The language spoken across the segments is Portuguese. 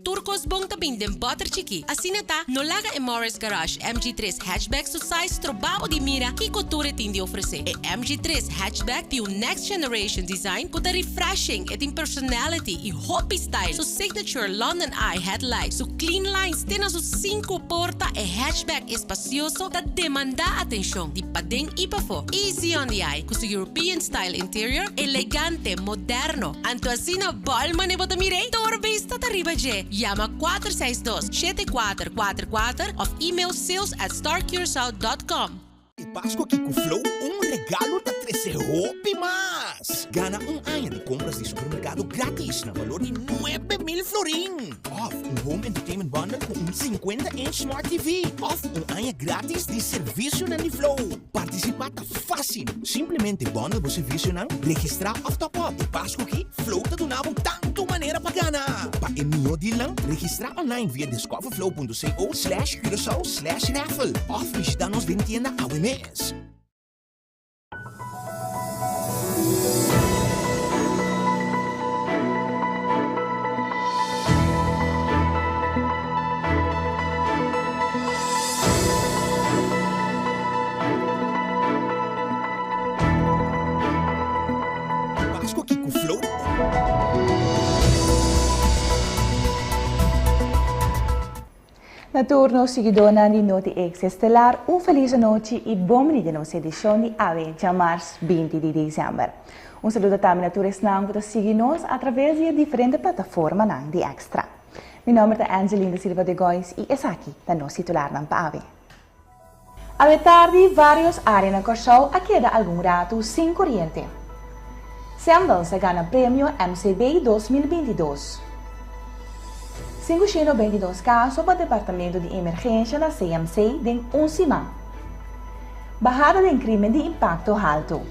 Turcos bong tabing den butter chiki. Asinata, nolaga e Morris Garage MG3 hatchback so size trobao di mira ki couture tindi ofrece. E MG3 hatchback di un next generation design con da refreshing et in personality e hoppy style. So signature London Eye headlight. So clean lines tena so 5 porta e hatchback espacioso da demanda atenshon. Di padeng ipafo. Easy on the eye. Con European style interior, elegante, moderno. Anto asina balman e botamire. Torbista tariba je. Llama 462-7444 of email sales@starcuracao.com. Pasko aqui com o Flow, regalo da 13 roupas mais. Gana ano de compras de supermercado grátis na valor de 9.000 florin. Of home entertainment bundle com 50-inch Smart TV. Of ano grátis de serviço na Flow. Participar tá fácil. Simplesmente bundle o serviço na registrar of top up. E Pasko aqui, Flow tá donando tanto maneira para ganhar. Para envio de lang, registrar online via discoverflow.co/curacao/raffle. Of visita-nos de tienda AWM. Yes. Pasko aqui com o Flow. Naturno seguidona di NotiXestelar, un felice noite e bom dia na nossa edição de AWE, de março 20 de dezembro. Um saludo também a todos que seguem-nos através de diferentes plataformas de Extra. Meu nome é Angelina Silva de Góis e esse aqui é nosso titular na AWE. A tarde, várias áreas na Corsau a queda algum rato sem corrente. Sandals ganha prêmio MCB 2022. 522 casos para o Departamento de Emergência da CMC em 11 semanas. Bajada de crime de impacto alto.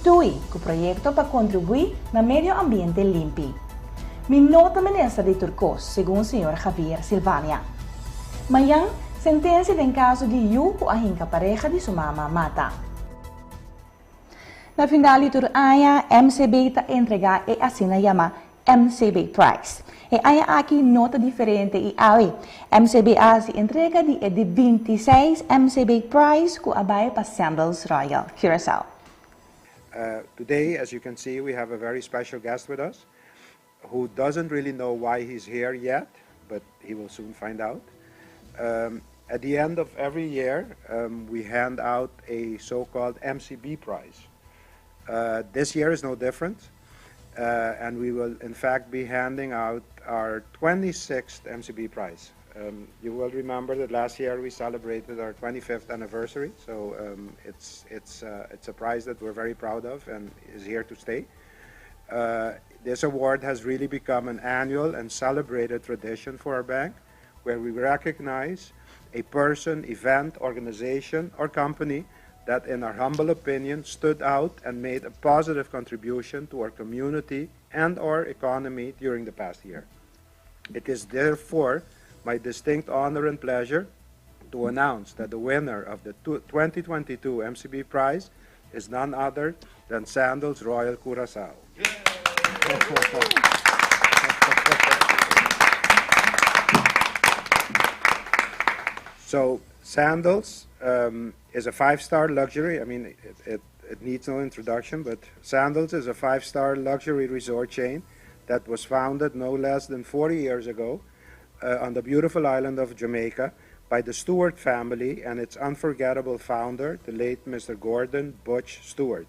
TUI, com o projeto para contribuir no meio ambiente limpo. Minota ministra de Turcos, segundo o Sr. Javier Silvania. Amanhã, sentença em caso de Yuko a hinca pareja de sua mama mata. Na final de Turaya, MCB está entregar e assina chama MCB Prize. E há aqui nota diferente e aí MCB se entrega de 26 MCB Prize com a baia para Sandals Royal Curacao. Today, as you can see, we have a very special guest with us who doesn't really know why he's here yet, but he will soon find out. At the end of every year, we hand out a so-called MCB Prize. This year is no different. And we will in fact be handing out our 26th MCB prize. You will remember that last year we celebrated our 25th anniversary, so it's a prize that we're very proud of and is here to stay. This award has really become an annual and celebrated tradition for our bank, where we recognize a person, event, organization, or company that, in our humble opinion, stood out and made a positive contribution to our community and our economy during the past year. It is therefore my distinct honor and pleasure to announce that the winner of the 2022 MCB Prize is none other than Sandals Royal Curacao. So Sandals is a 5-star luxury. I mean, it needs no introduction, but Sandals is a 5-star luxury resort chain that was founded no less than 40 years ago on the beautiful island of Jamaica by the Stewart family and its unforgettable founder, the late Mr. Gordon Butch Stewart.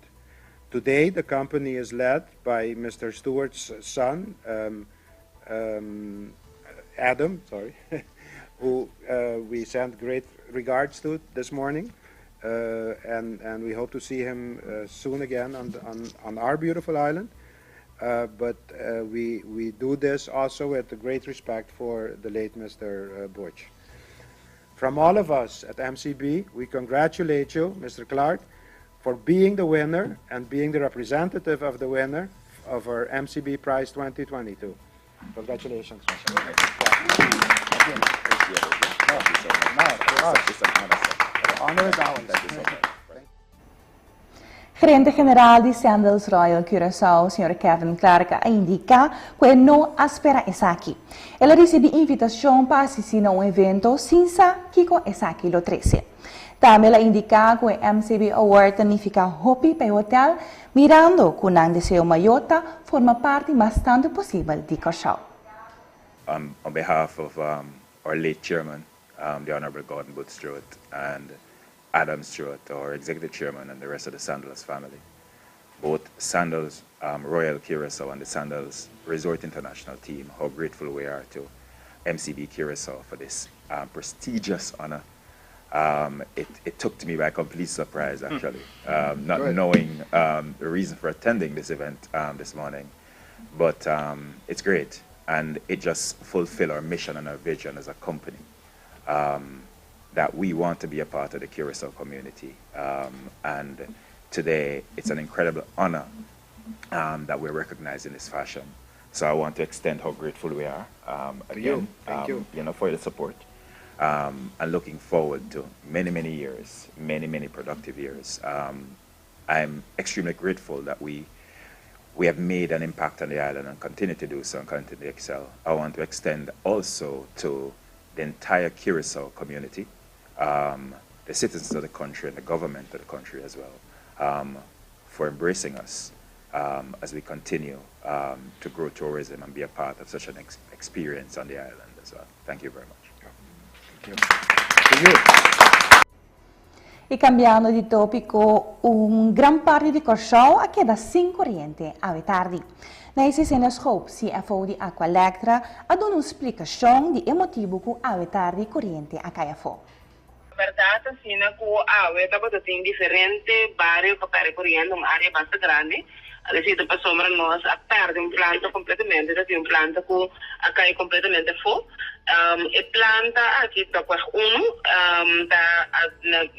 Today, the company is led by Mr. Stewart's son, Adam, who we sent great regards to this morning, and we hope to see him soon again on our beautiful island. But we do this also with a great respect for the late Mr. Butch. From all of us at MCB, we congratulate you, Mr. Clark, for being the winner and being the representative of the winner of our MCB Prize 2022. Congratulations. Gerente general de Sandals Royal Curaçao, Sr. Kevin Clark, indica que não espera aqui. Ela recebe invitação para assistir a evento Sinsa Kiko aqui lo 13. Também ela indica que o MCB Award significa hopi para o hotel, mirando que o desejo maiota forma parte bastante possível de Curaçao. On behalf of our late chairman, the Honorable Gordon Booth Stewart, and Adam Stewart, our executive chairman, and the rest of the Sandals family, both Sandals Royal Curaçao and the Sandals Resort International team, how grateful we are to MCB Curaçao for this prestigious honor. It took me by complete surprise, actually, not knowing the reason for attending this event this morning. But it's great, and it just fulfills our mission and our vision as a company, that we want to be a part of the Curaçao community. And today, it's an incredible honor that we're recognized in this fashion. So I want to extend how grateful we are, again, Thank you. For the support. And looking forward to many, many years, many productive years. I'm extremely grateful that we have made an impact on the island and continue to do so and continue to excel. I want to extend also to the entire Curaçao community, the citizens of the country and the government of the country as well, for embracing us as we continue to grow tourism and be a part of such an experience on the island as well. Thank you very much. E cambiando di topico, gran parte di Curaçao ha queda sin corrente a tardi. Nesse cenas-scope, CFO di Aqualectra, ha dato un'esplicazione di motivo che a tardi corrente a Caiafo. Verdade, assim, né, que a água estava em diferentes bairros que para correndo, uma área bastante grande. Assim, depois sombra nós a perde planta completamente, assim, planta que a cai completamente fora. E planta aqui está com tá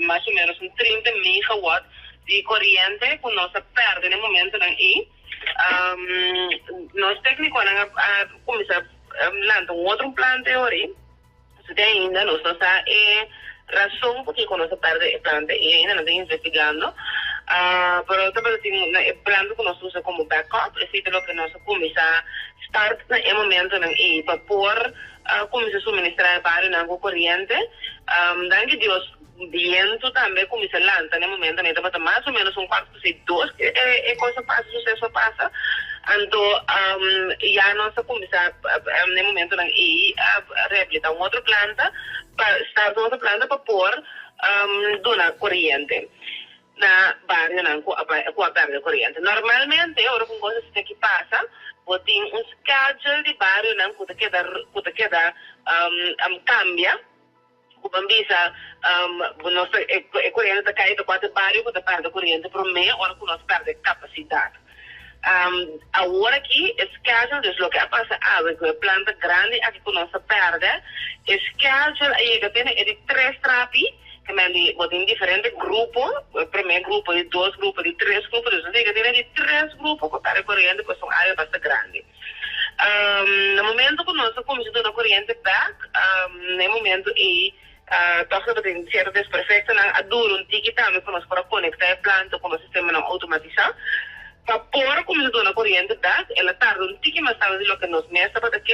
mais ou menos 30 megawatt de corrente que nós perde no momento aí. Nós técnicos a começar a lançar outro planta aí. Se tem ainda nós está razão porque quando se perde a planta e ainda não está investigando. Pero também tem o plano que nós usamos como backup, é o que nós começamos a start no momento aí para pôr começar a suministrar para a corrente. Daí Deus viento também começa a lançar no momento aí para mais ou menos quarto de 2 é coisa passa, sucesso passa. Então já nós começar no momento aí a reabilitar outra planta para start outra planta para pôr dona corrente na barrio com a perda corrente. Normalmente, agora com coisas que passa, tem schedule de barrio que queda cambia, o bambisa nossa corrente cai do quatro barrio que perde corrente por meia hora que nós perde capacidade. Agora aqui, schedule desloca passa água que é planta grande aqui que nós perde, schedule aí que tem de 3 trapi que tem diferentes grupos, o primeiro grupo de 2 grupos, de 3 grupos, então tem de 3 grupos que para a corrente, que são áreas bastante grandes. No momento que nós começamos a corrente back, no momento aí, toca tem certo desperfeito, a duro tique também que nós para conectar a planta com o sistema não automatizado, para pôr começar a corrente back, ela tarda tique mais tarde do que nós mesmos para aqui.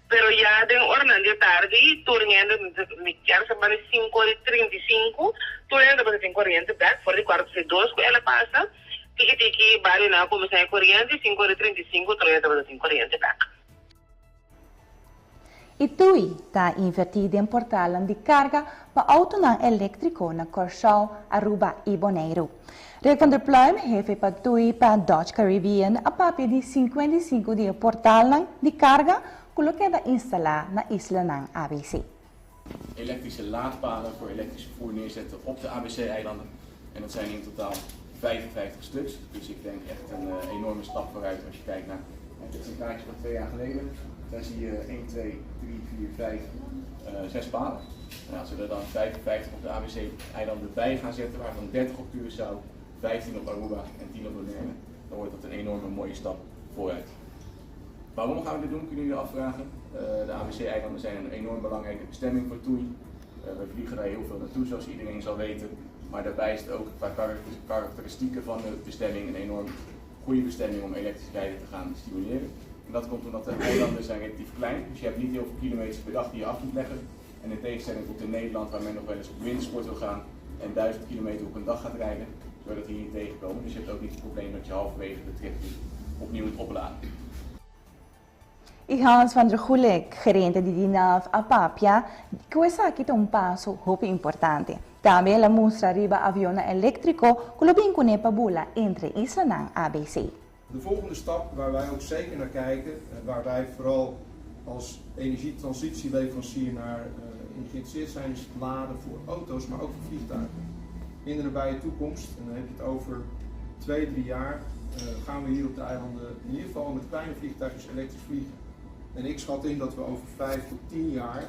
Pero ya de hora de tarde, turniendo, me quero saber 5:35, turniendo para tem corrente back, fora de quarto de 2, ela passa, tiki barrio na começar a corrente, 5:35, turniendo para tem corrente back. E tu está invertido em portal de carga para auto elétrico na Curaçao, Aruba e Bonaire. Rekan Pluim heeft para tu para Dutch Caribbean a papel de 55 de portal de carga que installeren na isla ng ABC. Elektrische laadpalen voor elektrisch vervoer neerzetten op de ABC-eilanden. En dat zijn in totaal 55 stuks. Dus ik denk echt een enorme stap vooruit als je kijkt naar dit is een kaartje van 2 jaar geleden. Daar zie je 1, 2, 3, 4, 5, 6 palen. En als we er dan 55 op de ABC-eilanden bij gaan zetten, waarvan 30 op Curaçao, 15 op Aruba en 10 op Bonaire, dan wordt dat een enorme mooie stap vooruit. Waarom gaan we dit doen, kunnen jullie afvragen. De ABC-eilanden zijn een enorm belangrijke bestemming voor TUI. We vliegen daar heel veel naartoe, zoals iedereen zal weten. Maar daarbij is het ook qua karakteristieken van de bestemming een enorm goede bestemming om elektriciteit te gaan stimuleren. En dat komt omdat de eilanden zijn relatief klein, dus je hebt niet heel veel kilometers per dag die je af moet leggen. En in tegenstelling tot in Nederland, waar men nog wel eens op wintersport wil gaan en 1000 kilometer op een dag gaat rijden, zou dat hier niet tegenkomen. Dus je hebt ook niet het probleem dat je halverwege de trip opnieuw moet opladen. E Hans van der Gulik, gerente di DINAF Apapia, questa aqui tem passo muito importante. Também ela mostra riba avião elétrico, colobin kunepa bula entre Island en ABC. De volgende stap waar wij ook zeker naar kijken, waar wij vooral als energietransitieleverancier naar geïnteresseerd zijn, is het laden voor auto's, maar ook voor vliegtuigen. In de nabije toekomst, en dan heb je het over 2-3 jaar, gaan we hier op de eilanden in ieder geval met kleine vliegtuigjes elektrisch vliegen. En ik schat in dat we over 5 tot 10 jaar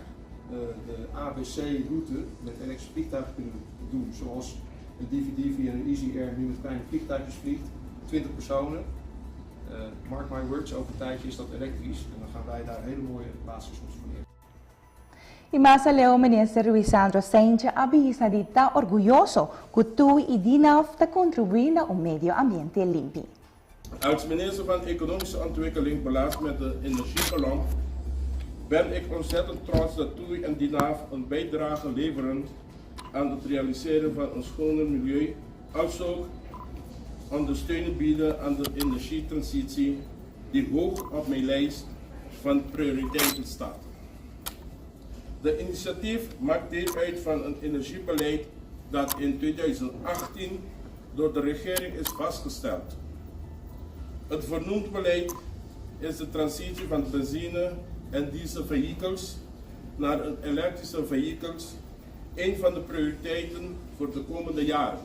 de ABC-route met elektrische vliegtuigen kunnen doen. Zoals een DVD en een Easy Air nu met kleine vliegtuigjes vliegt, 20 personen. Mark my words, over een tijdje is dat elektrisch en dan gaan wij daar hele mooie basisstations voor neer. E mas leo minister Luisandro Senge avisa di tá orgulhoso que tu e DINAF tá contribuindo ao medio ambiente limpo. Als minister van Economische Ontwikkeling, Beleid met de Energiebelang ben ik ontzettend trots dat TUI en DINAF een bijdrage leveren aan het realiseren van een schoner milieu, als ook ondersteuning bieden aan de energietransitie die hoog op mijn lijst van prioriteiten staat. De initiatief maakt deel uit van een energiebeleid dat in 2018 door de regering is vastgesteld. Het vernoemd beleid is de transitie van benzine- en dieselvehikels naar een elektrische vehikels een van de prioriteiten voor de komende jaren.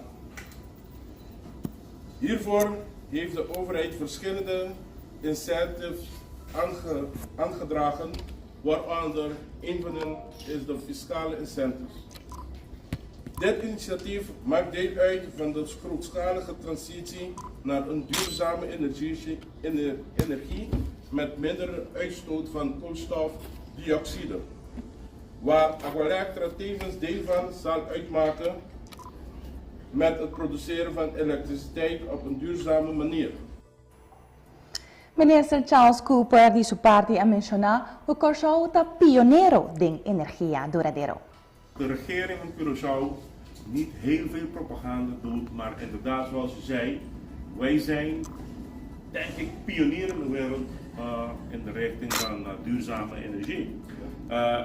Hiervoor heeft de overheid verschillende incentives aangedragen, waaronder een van hen is de fiscale incentives. Dit initiatief maakt deel uit van de grootschalige transitie naar een duurzame energie met minder uitstoot van koolstofdioxide, waar Aqualectra tevens deel van zal uitmaken met het produceren van elektriciteit op een duurzame manier. Minister Charles Cooper di sua parte a mencionar o Curaçao tá pioneiro em energia duradouro. De regering van Curaçao niet heel veel propaganda doet, maar inderdaad zoals je zei, wij zijn denk ik pionier in de wereld in de richting van duurzame energie.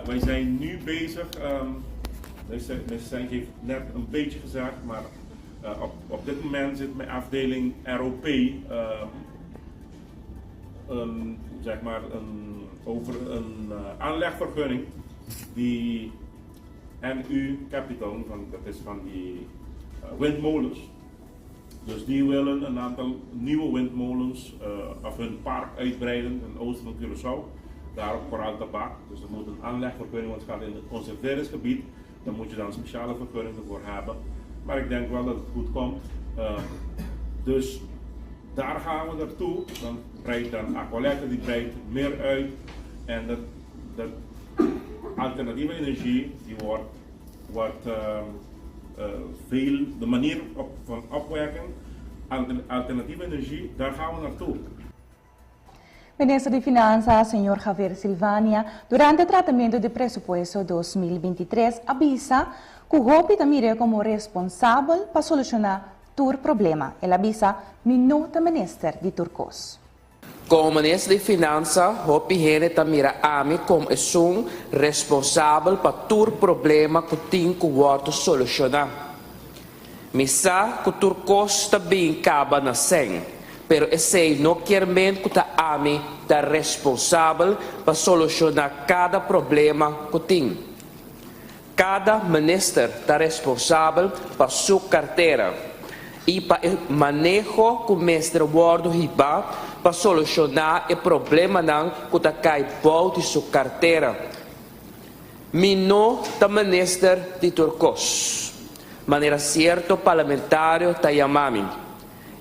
Wij zijn nu bezig, heeft net een beetje gezegd, maar op dit moment zit mijn afdeling ROP over een aanlegvergunning die NU Capital, dat is van die windmolens. Dus die willen een aantal nieuwe windmolens of hun park uitbreiden in het oosten van Curaçao, daar op Koraaltabak. Dus er moet een aanlegvergunning, want het gaat in het conserveringsgebied, daar moet je dan een speciale vergunning voor hebben. Maar ik denk wel dat het goed komt. Dus daar gaan we naartoe. Dan breidt dan Aqualectra, die breidt meer uit. En dat alternatieve energie die wordt veel, de manier van opwerken, alternatieve energie, daar gaan we naartoe. Ministro de Finanças, Sr. Javier Silvania, durante o tratamento do presupuesto 2023, avisa que o golpe também como responsável para solucionar o problema. Ele avisa minuto minister de Turcos. Como ministro de Finanças, hopi hene tamira ami como um responsável para todo problema que tem que ser solucionado. Misa que Turcos também acaba na sen, pero esse não quer men que ta ami ta responsável para solucionar cada problema que tem. Cada minister está responsável para sua carteira e para o manejo que o mestre Wordo riba para solucionar o problema que está cai de sua carteira. Mino ta minister de Turcos. Maneira certo parlamentário está chamando.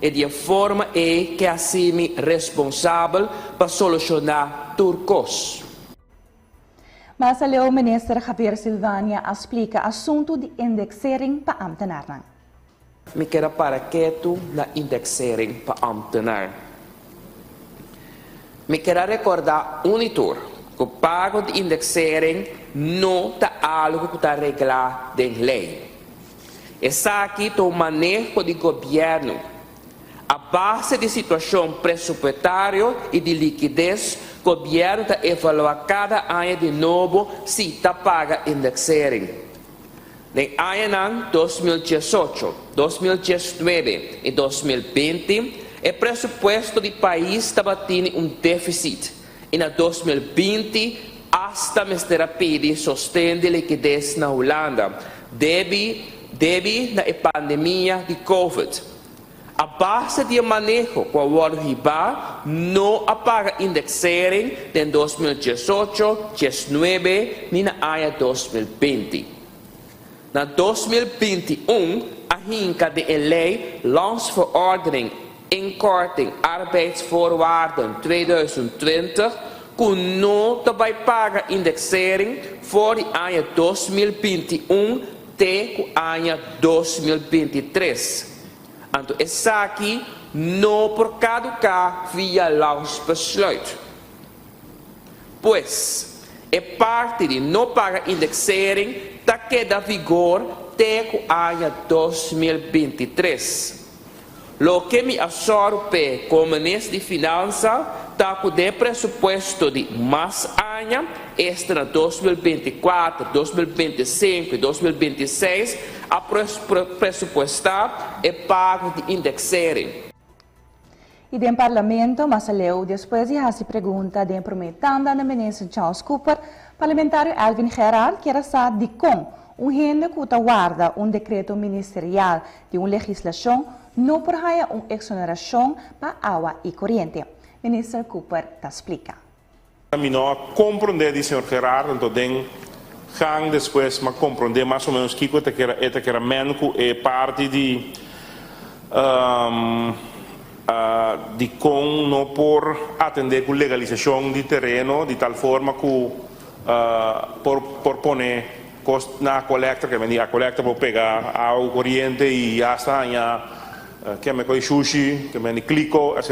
E de forma é que assime responsável para solucionar Turcos. Mas o minister Javier Silvania explica assunto de indexering para ambtenaren. Me quero para quieto na indexering para ambtenaar. Me quero recordar unitor que o pago de indexering não está algo que está regulado em lei. Essa aqui é o manejo do governo. A base de situação pressupostária e de liquidez, o governo está evaluando cada ano de novo se está paga indexering. Em ano 2018, 2019 e 2020, o pressuposto do país estava tendo déficit. E na 2020, hasta a pedir sustento de liquidez na Holanda, devido à pandemia de Covid. A base de manejo com o riba não apaga indexering em 2018, 2019 e na ano 2020. Na 2021, a hinka de lei Landsverordening Inkorting Arbeidsvoorwaarden 2020, que não vai pagar indexering voor o ano 2021 até o ano 2023. Então, essa aqui não por caducar via Lausbesluit. Pois, é parte de não pagar indexering está queda vigor até o ano 2023. Lo que me absorbe como ministro de Finanças está com o pressuposto de mais ano, este na 2024, 2025 e 2026, a pressupostar é pago de indexering. E dentro do parlamento, Massaleu, depois de se pergunta de prometanda na ministra Charles Cooper, parlamentário Alvin Gerard quer saber de como gente que guarda decreto ministerial de uma legislação não por haia exoneração para água e corrente. Ministro Cooper te explica. Eu não compreendo, senhor Gerard, então gaan depois mas compreender mais ou menos que é menco é parte de com não por atender com legalização de terreno de tal forma que por poner na coleta que a coleta para pegar água corrente e já está que me coi sushi que me clico etc.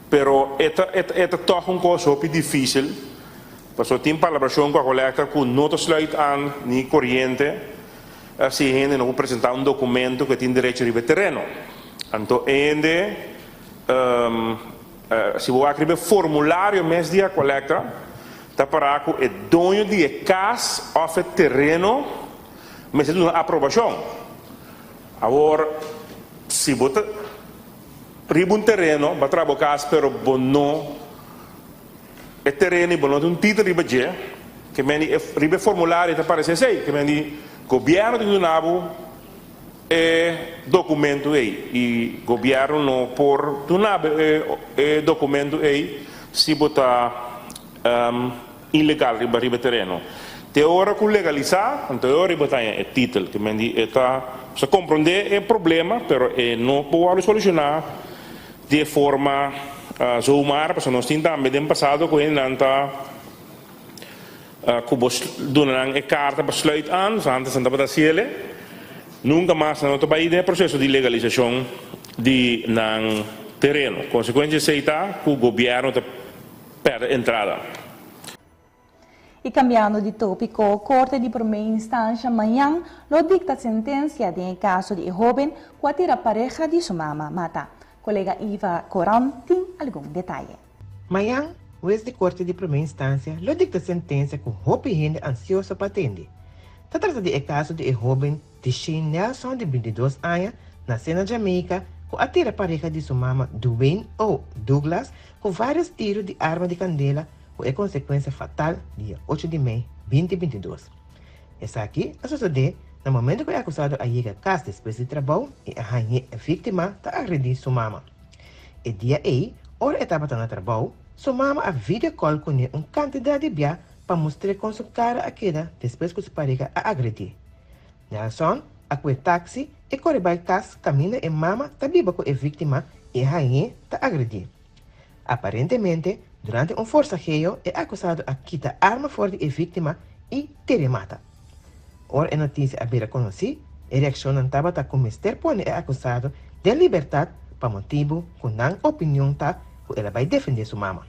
Pero é toch coisa muito difícil. Porque tem colaboração com a coleta que não sluit aan nem corrente. Se a gente não apresentar documento que tem direito de terreno. Então, se você escrever formulário mês de coleta, está para que o dono de casa ou terreno, mas é uma aprovação. Agora, se você riba um terreno, vai trabalhar casa, pero não é terreno e não tem título de budget, que riba formulário está para ser que governo de Dunabo é documento aí e governo não por Dunabo é documento aí se botar ilegal riba terreno. Teora com legalizar, então riba é título que está se compreender é problema, pero não pode solucionar de forma zomaar, porque nós temos também no passado com nanta que doen een kaart besluit aan, antes de dat ciele, nunca mais não está aí no processo de legalização de nan terreno. Consequência seita que o governo perde entrada. E cambiando de tópico, a Corte de Primeira Instância amanhã lo dicta sentença de caso de jovem que atira a pareja de sua mama mata. Colega Iva Coran tem algum detalhe. Amanhã, o juiz de Corte de Primeira Instância lo dicta sentença com roupa gente ansiosa para atender. Trata-se de caso de jovem Shane Nelson, de 22 anos, nasceu na Jamaica, que atira a pareja de sua mama Dwayne ou Douglas com vários tiros de arma de candela, com consequência fatal dia 8 de maio de 2022. Essa aqui sucedeu no momento que o acusado chega a casa depois de trabalho e a vítima está agredindo sua mama. E dia aí, hora estava no trabalho, sua mama a vídeo call com uma quantidade de bia para mostrar com sua cara a queda depois que sua pareja a agredir. Nelson, a o táxi e corre para casa, caminha e mama está viva com a vítima e a está agredir. Aparentemente, durante forcejeio, é acusado a quitar arma fora da vítima e te remata. Ora a notícia a conheci, a reação não estava com o Mister Pone é acusado de liberdade para motivo que não opinião tá que ela vai defender sua mama.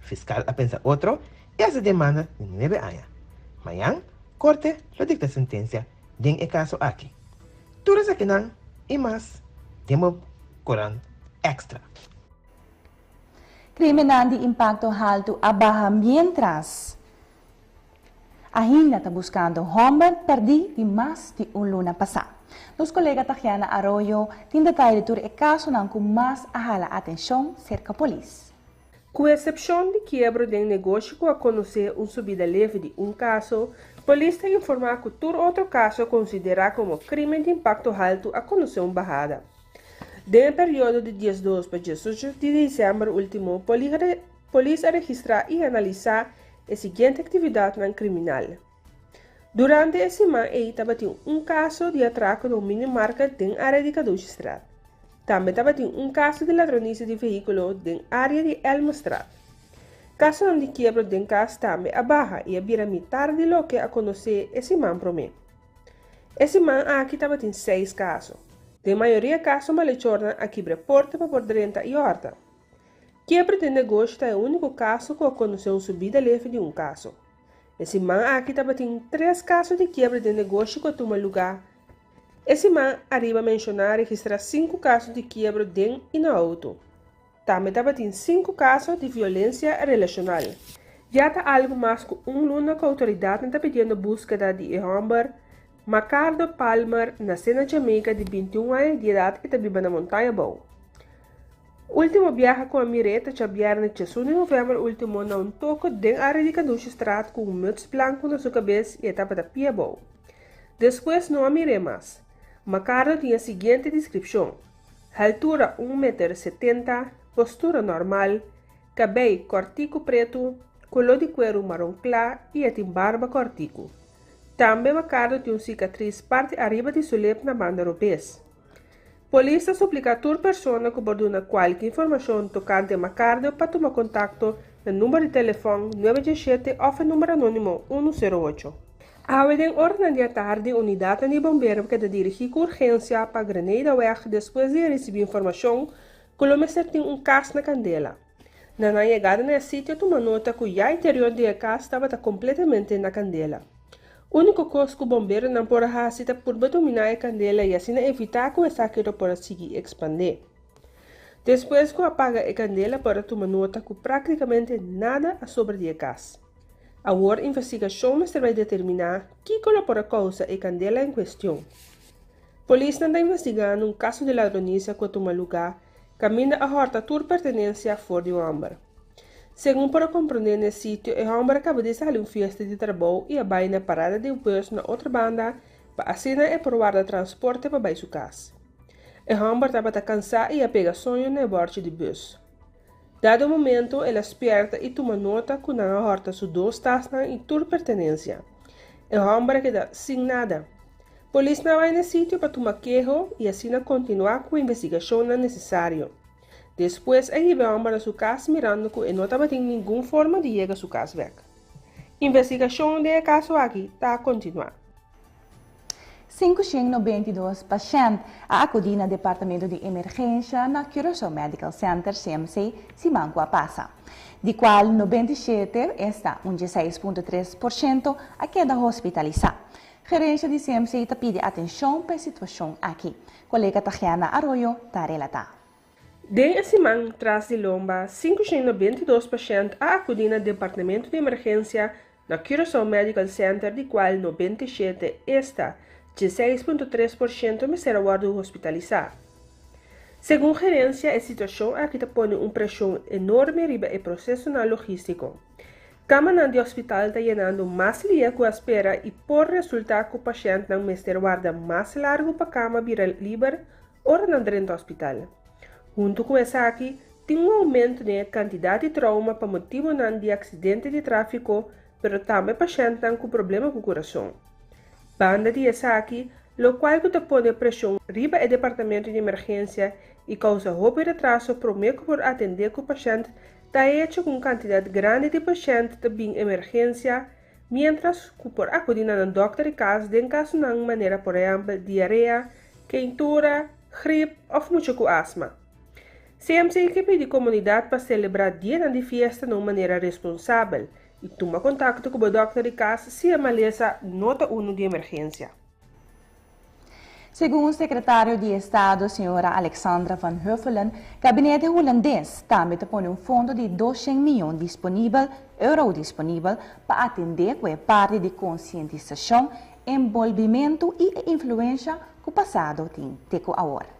Fiscal a pensa outro e essa demanda de 9 anos. Amanhã, corte lo dicta sentença den o caso aqui. Tudo aqui não e mais, demo Coran extra. Criminal de impacto alto abaja mientras ainda está buscando Humber perdi de mais de luna passada. Nos colegas Tatiana Arroyo tem detalhe sobre o caso com mais hala atenção cerca da polícia. Com exceção de quebra de negócio a conhecer subida leve de caso, a polícia informa que todo outro caso considera como crime de impacto alto a conhecer barrada. No período de 12 para 18 de dezembro último, a polícia registra e analisa a seguinte atividade criminal. Durante esse semana, estava caso de atraco de minimarket na área de Caducestrad. Também estava caso de ladronice de veículo na área de Elmstrad. Caso de quebra de casa também abaja e a metade de lo que a conhecer esse semana para mim. Esse semana aqui estava 6 casos. De maioria casos malechorna aqui reporta para por 30 e horta. Quebra de negócio é o único caso que conheceu subida leve de caso. Esse semana aqui estava 3 casos de quebra de negócio que toma lugar. Esse semana arriba a mencionar registrar 5 casos de quebra de e no auto. Também estava 5 casos de violência relacional. Já está algo mais que luna que a autoridade está pedindo búsqueda de Humber Macardo Palmer, nasceu na Jamaica de 21 anos de idade e vive na Montanha Boa. Último viaje com a Mireta já viernes 18 de novembro último na toco de área de Caducestrad com muts branco na sua cabeça e estava da pia boa. Depois não a mirei mais. Macardo tinha a seguinte descrição: altura 1,70 m, postura normal, cabelo cortico preto, color de cuero marrom claro e tem barba cortico. Também Macardo tem uma cicatriz parte arriba de sua leve na banda europeias. Polícia suplica a toda pessoa que borduna qualquer informação tocante a Macardo para tomar contato no número de telefone 917 ou no número anônimo 108. A ordem da tarde, a unidade de bombeiro que dirige com urgência para Grenada Weg depois de receber informação que o homem tem caso na candela. Na chegada no sítio, toma nota que o interior da casa estava completamente na candela. O único coisa que o bombeiro não pode fazer é por dominar a candela e assim evitar que o saqueiro possa seguir expandir. Depois que apaga a candela, para tomar nota que praticamente nada sobre a casa. Agora, a investigação vai determinar que colocou a causa a candela em questão. A polícia está investigando caso de ladronice que toma lugar, caminha a horta toda pertenência fora de Humber. Segundo para compreender nesse sítio, o homem acaba de sair uma festa de trabalho e vai na parada de bus na outra banda para assinar e provar o transporte para sua casa. O homem estava cansado e pega sonho na borda de bus. Dado o momento, ele esperta e toma nota que na horta suas 2 taças e toda pertenência. O homem queda sem nada. A polícia vai no sítio para tomar queijo e assim continuar com a investigação necessária. Depois, ele vai a sua casa mirando que não estava tendo nenhuma forma de chegar a sua casa weg. Investigação do caso aqui está a continuar. 592 pacientes a acudir no departamento de emergência na Curaçao Medical Center CMC Simangua passa, de qual 97 está 16,3% a queda hospitalizada. Gerência de CMC está pedindo atenção para a situação aqui. Colega Tatiana Arroyo está relatada. Desde a semana atrás de lomba, 592 pacientes a acudir no departamento de emergência na Curaçao Medical Center, de qual 97 está 16,3% me será hospitalizado. Segundo a gerência, a situação aqui está pondo uma pressão enorme sobre o processo logístico. Cama de hospital está llenando mais dia com a espera e por resultar que o paciente não me será guarda mais largo para a cama virar livre ou dentro do hospital. Junto com essa aqui, tem aumento na quantidade de trauma para motivo de acidente de tráfico, mas também pacientes com problema com o coração. Banda de essa aqui, o qual que põe pressão riba o departamento de emergência e causa roubo e retraso prometo por atender que o paciente está hecho com quantidade grande de pacientes de emergência, mientras que por acudir a un doctor y caso de caso de manera, por ejemplo, diarrea, quentura, gripe o mucho asma. CMC equipe de comunidade para celebrar dia de festa de uma maneira responsável e toma contato com o doctor de casa se a maleza nota 1 de emergência. Segundo o secretário de Estado, senhora Alexandra van Huffelen, o gabinete holandês também põe fundo de 200 milhões disponível para atender com a parte de conscientização, envolvimento e influência que o passado tem teco agora.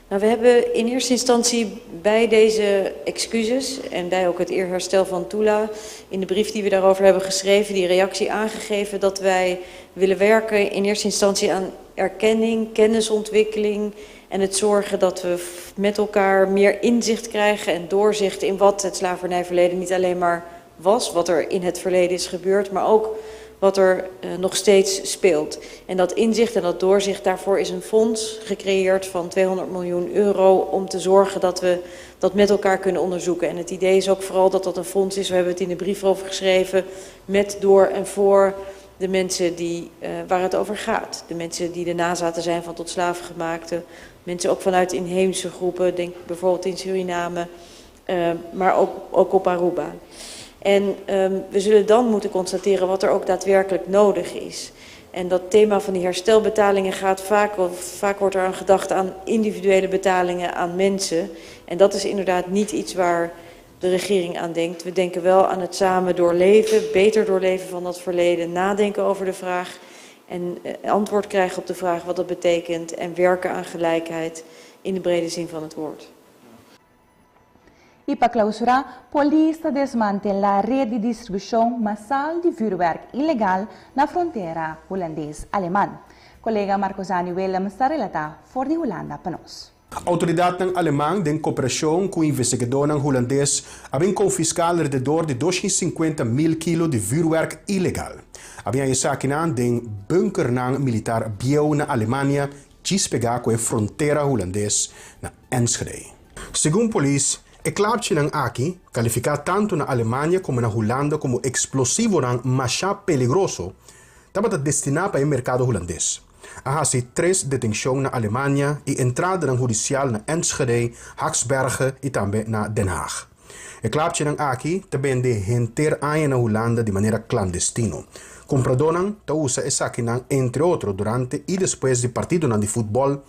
Nou, we hebben in eerste instantie bij deze excuses en bij ook het eerherstel van Tula in de brief die we daarover hebben geschreven, die reactie aangegeven dat wij willen werken in eerste instantie aan erkenning, kennisontwikkeling en het zorgen dat we met elkaar meer inzicht krijgen en doorzicht in wat het slavernijverleden niet alleen maar was, wat er in het verleden is gebeurd, maar ook wat er nog steeds speelt. En dat inzicht en dat doorzicht, daarvoor is een fonds gecreëerd van 200 miljoen euro om te zorgen dat we dat met elkaar kunnen onderzoeken. En het idee is ook vooral dat dat een fonds is, we hebben het in de brief over geschreven, met, door en voor de mensen waar het over gaat. De mensen die de nazaten zijn van tot slavengemaakten, mensen ook vanuit inheemse groepen, denk bijvoorbeeld in Suriname, maar ook op Aruba. En we zullen dan moeten constateren wat er ook daadwerkelijk nodig is. En dat thema van die herstelbetalingen gaat vaak wordt er aan gedacht aan individuele betalingen aan mensen. En dat is inderdaad niet iets waar de regering aan denkt. We denken wel aan het samen doorleven, beter doorleven van dat verleden, nadenken over de vraag en antwoord krijgen op de vraag wat dat betekent en werken aan gelijkheid in de brede zin van het woord. E para clausurar, a polícia desmantela a rede de distribuição massal de vuurwerk ilegal na fronteira holandês-alemã. Colega Marcosani Willem está relatando voor de Holanda para nós. Autoridades alemãs têm cooperação com investigadores holandeses havem confiscado alrededor de 250.000 kg de vuurwerk ilegal. Havia saquinado de bunker militar bio na Alemanha, despegado com a fronteira holandesa na Enschede. Segundo a polícia, o klapje ng aki, qualificado tanto na Alemanha como na Holanda como explosivo ng masha peligroso, estava destinado para o mercado holandês. Há 3 detenções na Alemanha e entrada ng judicial na Enschede, Haksbergen e também na Den Haag. O klapje ng aki também de renter na Holanda de maneira clandestina. Comprador usa essa aqui entre outros durante e depois de partido de futebol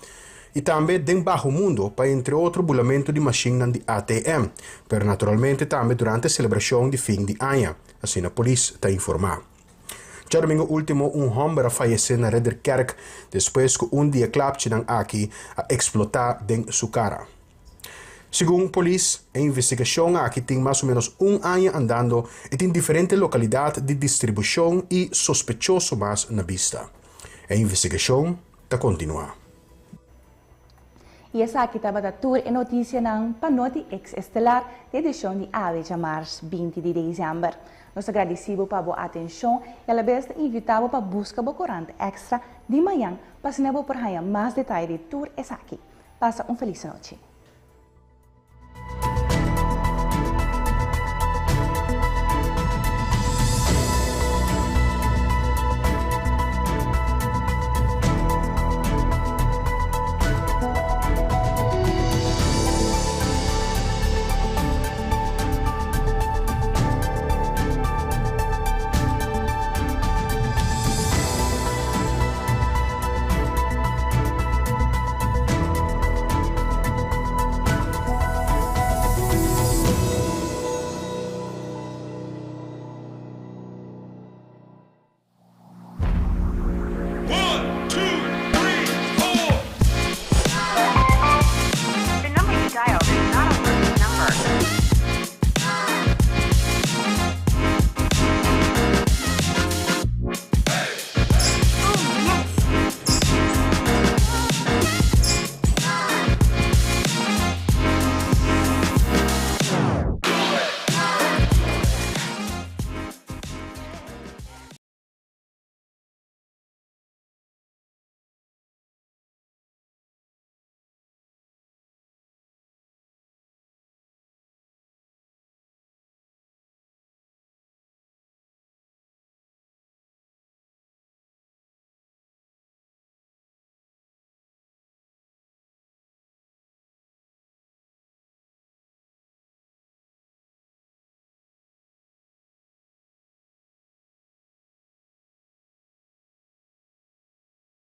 e também den bajo mundo para entre outro bulamento de machine de ATM, pero naturalmente também durante a celebração de fim de ano, assim a polícia está informada. Já domingo último, homem faleceu na Redderkerk depois que dia klapje aqui a explotar den sua cara. Segundo a polícia, a investigação aqui tem mais ou menos ano andando e tem diferentes localidades de distribuição e sospechoso mais na vista. A investigação está continua. E essa aqui estava da tour e notícia ng NotiXestelar de edição de ave de março 20 de dezembro. Nós agradecemos para a boa atenção e a vez invitamos para buscar o corante extra de manhã para saber por aí mais detalhes de tour essa aqui. Passa feliz noite.